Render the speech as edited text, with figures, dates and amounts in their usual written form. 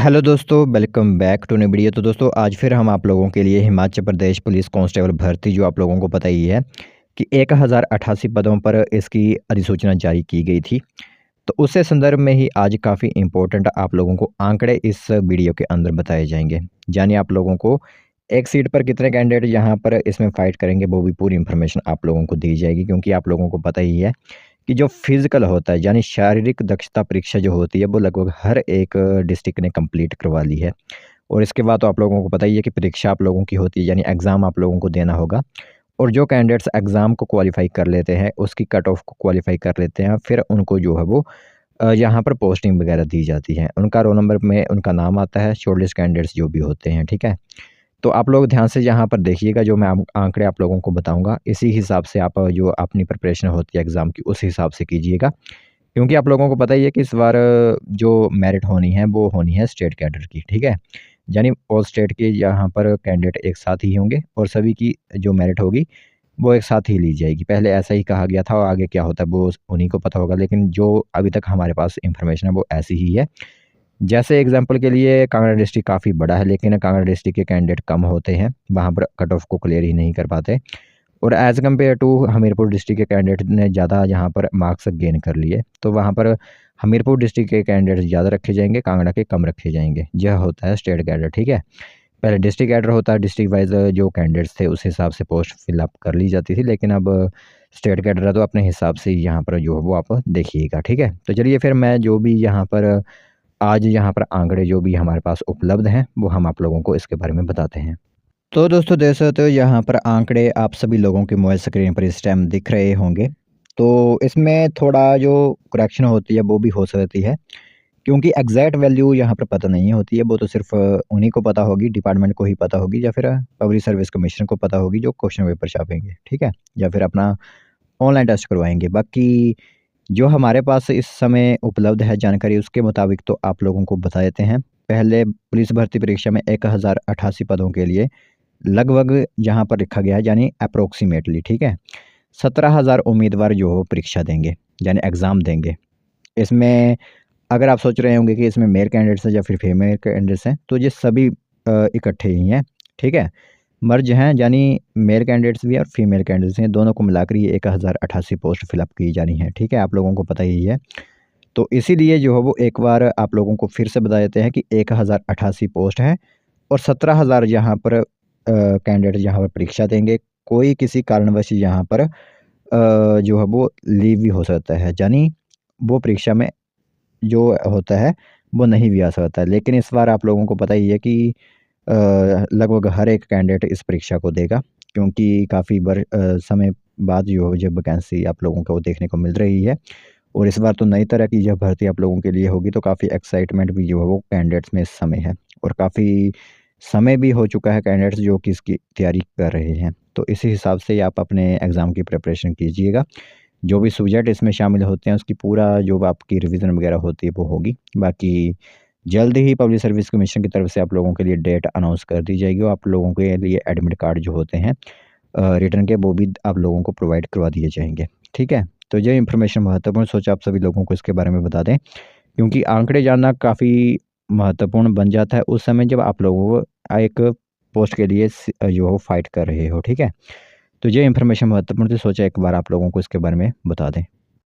Hello दोस्तों, welcome back to new video. तो दोस्तों आज फिर हम आप लोगों के लिए हिमाचल प्रदेश पुलिस कांस्टेबल भर्ती, जो आप लोगों को पता ही है कि 1088 पदों पर इसकी अधिसूचना जारी की गई थी। तो उससे संदर्भ में ही आज काफ़ी इम्पोर्टेंट आप लोगों को आंकड़े इस वीडियो के अंदर बताए जाएंगे। यानी आप लोगों को एक सीट पर कितने कैंडिडेट यहाँ पर इसमें फ़ाइट करेंगे, वो भी पूरी इन्फॉर्मेशन आप लोगों को दी जाएगी। क्योंकि आप लोगों को पता ही है कि जो फिज़िकल होता है, यानी शारीरिक दक्षता परीक्षा जो होती है, वो लगभग हर एक डिस्ट्रिक्ट ने कंप्लीट करवा ली है। और इसके बाद तो आप लोगों को पता ही है कि परीक्षा आप लोगों की होती है, यानी एग्ज़ाम आप लोगों को देना होगा। और जो कैंडिडेट्स एग्ज़ाम को क्वालिफ़ाई कर लेते हैं, उसकी कट ऑफ को क्वालिफ़ाई कर लेते हैं, फिर उनको जो है वो यहाँ पर पोस्टिंग वगैरह दी जाती है। उनका रोल नंबर में उनका नाम आता है, शॉर्टलिस्ट कैंडिडेट्स जो भी होते हैं, ठीक है? तो आप लोग ध्यान से यहाँ पर देखिएगा, जो मैं आंकड़े आप लोगों को बताऊँगा, इसी हिसाब से आप जो अपनी प्रिपरेशन होती है एग्ज़ाम की, उस हिसाब से कीजिएगा। क्योंकि आप लोगों को पता ही है कि इस बार जो मेरिट होनी है, वो होनी है स्टेट कैडर की, ठीक है? यानी ऑल स्टेट के यहाँ पर कैंडिडेट एक साथ ही होंगे और सभी की जो मेरिट होगी, वो एक साथ ही ली जाएगी। पहले ऐसा ही कहा गया था और आगे क्या होता है वो उन्हीं को पता होगा, लेकिन जो अभी तक हमारे पास इन्फॉर्मेशन है वो ऐसी ही है। जैसे एग्जांपल के लिए कांगड़ा डिस्ट्रिक्ट काफ़ी बड़ा है, लेकिन कांगड़ा डिस्ट्रिक्ट के कैंडिडेट कम होते हैं, वहाँ पर कट ऑफ को क्लियर ही नहीं कर पाते। और as compare to Hamirpur district के कैंडिडेट ने ज़्यादा यहाँ पर मार्क्स गेन कर लिए, तो वहाँ पर हमीरपुर डिस्ट्रिक्ट के कैंडिडेट ज़्यादा रखे जाएंगे, कांगड़ा के कम रखे जाएंगे। यह होता है स्टेट कैडर, ठीक है? पहले डिस्ट्रिक्ट कैडर होता है, डिस्ट्रिक्ट वाइज जो कैंडिडेट्स थे उस हिसाब से पोस्ट फिलअप कर ली जाती थी, लेकिन अब स्टेट कैडर है तो अपने हिसाब से यहाँ पर जो है वो आप देखिएगा, ठीक है? तो चलिए फिर मैं जो भी यहाँ पर आज यहाँ पर आंकड़े जो भी हमारे पास उपलब्ध हैं, वो हम आप लोगों को इसके बारे में बताते हैं। तो दोस्तों देख सकते हो यहाँ पर आंकड़े आप सभी लोगों के मोबाइल स्क्रीन पर इस टाइम दिख रहे होंगे। तो इसमें थोड़ा जो करेक्शन होती है वो भी हो सकती है, क्योंकि एग्जैक्ट वैल्यू यहाँ पर पता नहीं होती है। वो तो सिर्फ उन्हीं को पता होगी, डिपार्टमेंट को ही पता होगी, या फिर पब्लिक सर्विस कमीशन को पता होगी जो क्वेश्चन पेपर छापेंगे, ठीक है? या फिर अपना ऑनलाइन टेस्ट करवाएंगे। बाकी जो हमारे पास इस समय उपलब्ध है जानकारी, उसके मुताबिक तो आप लोगों को बता देते हैं। पहले पुलिस भर्ती परीक्षा में 1088 पदों के लिए लगभग यहाँ पर लिखा गया है, यानी अप्रोक्सीमेटली, ठीक है? 17,000 उम्मीदवार जो हो परीक्षा देंगे, यानी एग्ज़ाम देंगे। इसमें अगर आप सोच रहे होंगे कि इसमें मेल कैंडिडेट्स हैं या फिर फीमेल कैंडिडेट्स हैं, तो ये सभी इकट्ठे ही हैं, ठीक है? मर्ज हैं, यानी मेल कैंडिडेट्स भी हैं और फीमेल कैंडिडेट्स हैं, दोनों को मिलाकर ये 1088 पोस्ट फिलअप की जानी है, ठीक है? आप लोगों को पता ही है। तो इसीलिए जो है वो एक बार आप लोगों को फिर से बता देते हैं कि 1088 पोस्ट है और 17,000 यहाँ पर कैंडिडेट यहाँ पर परीक्षा देंगे। कोई किसी कारणवश यहाँ पर जो है वो लीव भी हो सकता है, यानी वो परीक्षा में जो होता है वो नहीं भी आ सकता है। लेकिन इस बार आप लोगों को पता ही है कि लगभग हर एक कैंडिडेट इस परीक्षा को देगा, क्योंकि काफ़ी समय बाद जो जब वैकेंसी आप लोगों को देखने को मिल रही है। और इस बार तो नई तरह की यह भर्ती आप लोगों के लिए होगी, तो काफ़ी एक्साइटमेंट भी जो है वो कैंडिडेट्स में इस समय है। और काफ़ी समय भी हो चुका है कैंडिडेट्स जो कि इसकी तैयारी कर रहे हैं। तो इसी हिसाब से आप अपने एग्ज़ाम की प्रिपरेशन कीजिएगा। जो भी सब्जेक्ट इसमें शामिल होते हैं उसकी पूरा जो आपकी रिवीजन वगैरह होती है वो होगी। बाकी जल्द ही पब्लिक सर्विस कमीशन की तरफ से आप लोगों के लिए डेट अनाउंस कर दी जाएगी और आप लोगों के लिए एडमिट कार्ड जो होते हैं रिटर्न के, वो भी आप लोगों को प्रोवाइड करवा दिए जाएंगे, ठीक है? तो ये इन्फॉर्मेशन महत्वपूर्ण सोचा आप सभी लोगों को इसके बारे में बता दें, क्योंकि आंकड़े जानना काफ़ी महत्वपूर्ण बन जाता है उस समय जब आप लोगों को एक पोस्ट के लिए जो हो फाइट कर रहे हो, ठीक है? तो ये इन्फॉर्मेशन महत्वपूर्ण थी, सोचा एक बार आप लोगों को इसके बारे में बता दें।